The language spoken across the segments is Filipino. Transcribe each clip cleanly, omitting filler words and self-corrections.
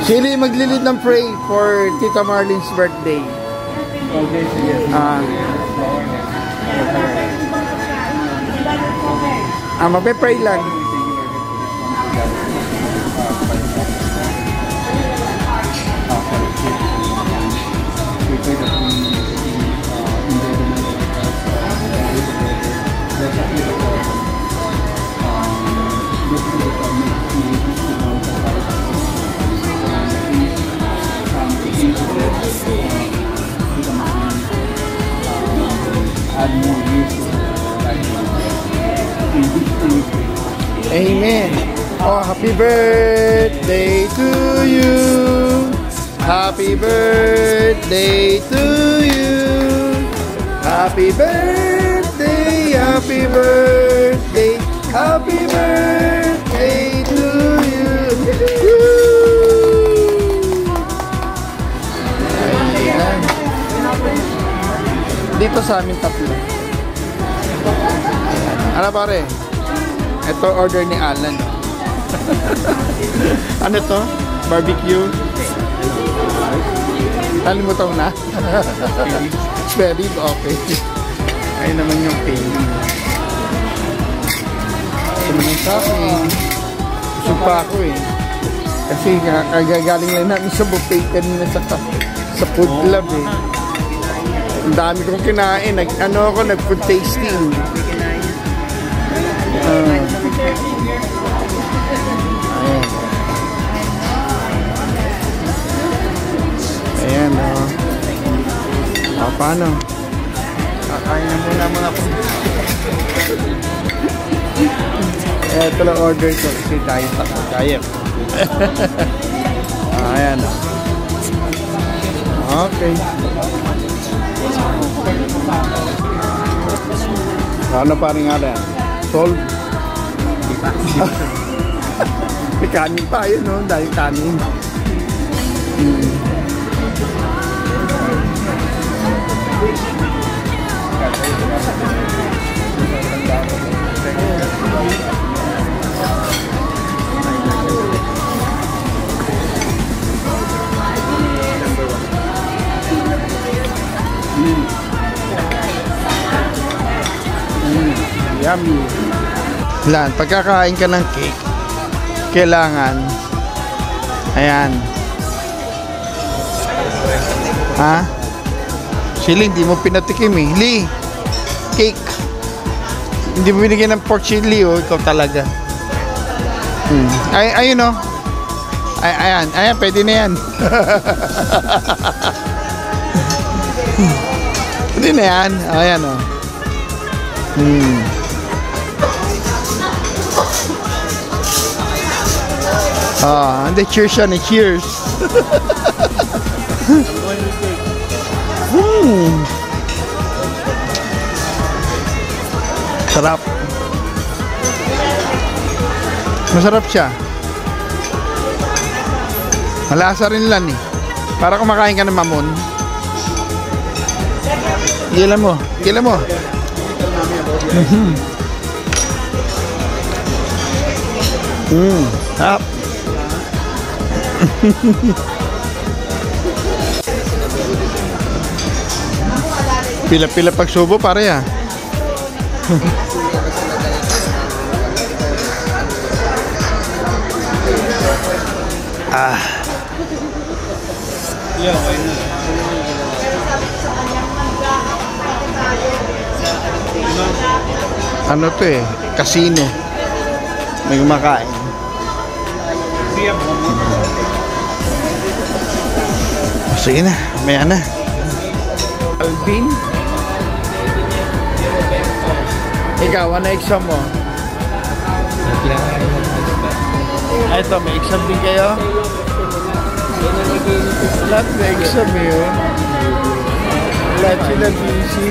Sili maglilid ng pray for Tita Marlene's birthday. Okay, sige. Magpe-pray lang. Amen. Oh, happy birthday to you. Happy birthday to you. Happy birthday, happy birthday, happy birthday to you. Ayan. Dito sa amin tatlo. Ano pare? Ito order ni Alan. Ano to? Barbecue? Kalimutan na? Very okay. Ayun naman yung paying. Ito naman sa akin. Busog pa ako eh. Kasi kagagaling lang namin sa buffet kanina sa food club eh. Ang dami kong kinain. Nag-food tasting. Ayan paano? Kakain na muna ako. Ito lang order ko kasi diet ako. Diet. Ayan okay. Ano pa rin nga rin? Solve. May kanin pa yun, no? Dahil kanin. Yummy. Lan, pagkakain ka ng cake, kailangan ayan. Chili, hindi mo pinatikim eh. Lee, cake. Hindi mo binigyan ng pork chili oh. Ikaw talaga. Ayun oh. Ayan, pwede na yan. Pwede na yan. Ayan oh. Hindi, cheers yan eh. Cheers. Sarap. Masarap siya. Malasa rin lang eh. Para kumakain ka ng mamon. Gilan mo. Gilan mo. Sarap. Pila-pila pagsubo pare ah. Ano to eh? Casino. May kumakain. Sige na, maya na. Alvin? Ikaw, ano exam mo? Ito, may exam din kayo? Lahat may exam yun. Lahat sila busy.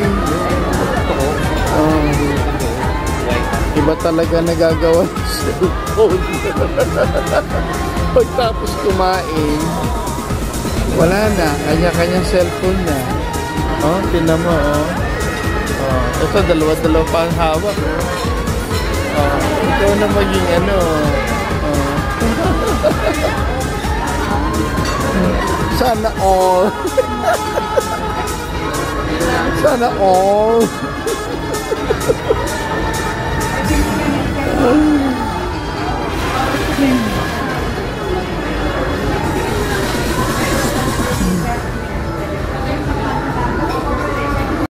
Iba talaga nagagawa ng cellphone. Pagtapos kumain, wala na, kanya-kanya cellphone na. Tinan mo, ito, dalawa-dalawa pa ang hawak. Ikaw na maging Sana all. Sana all.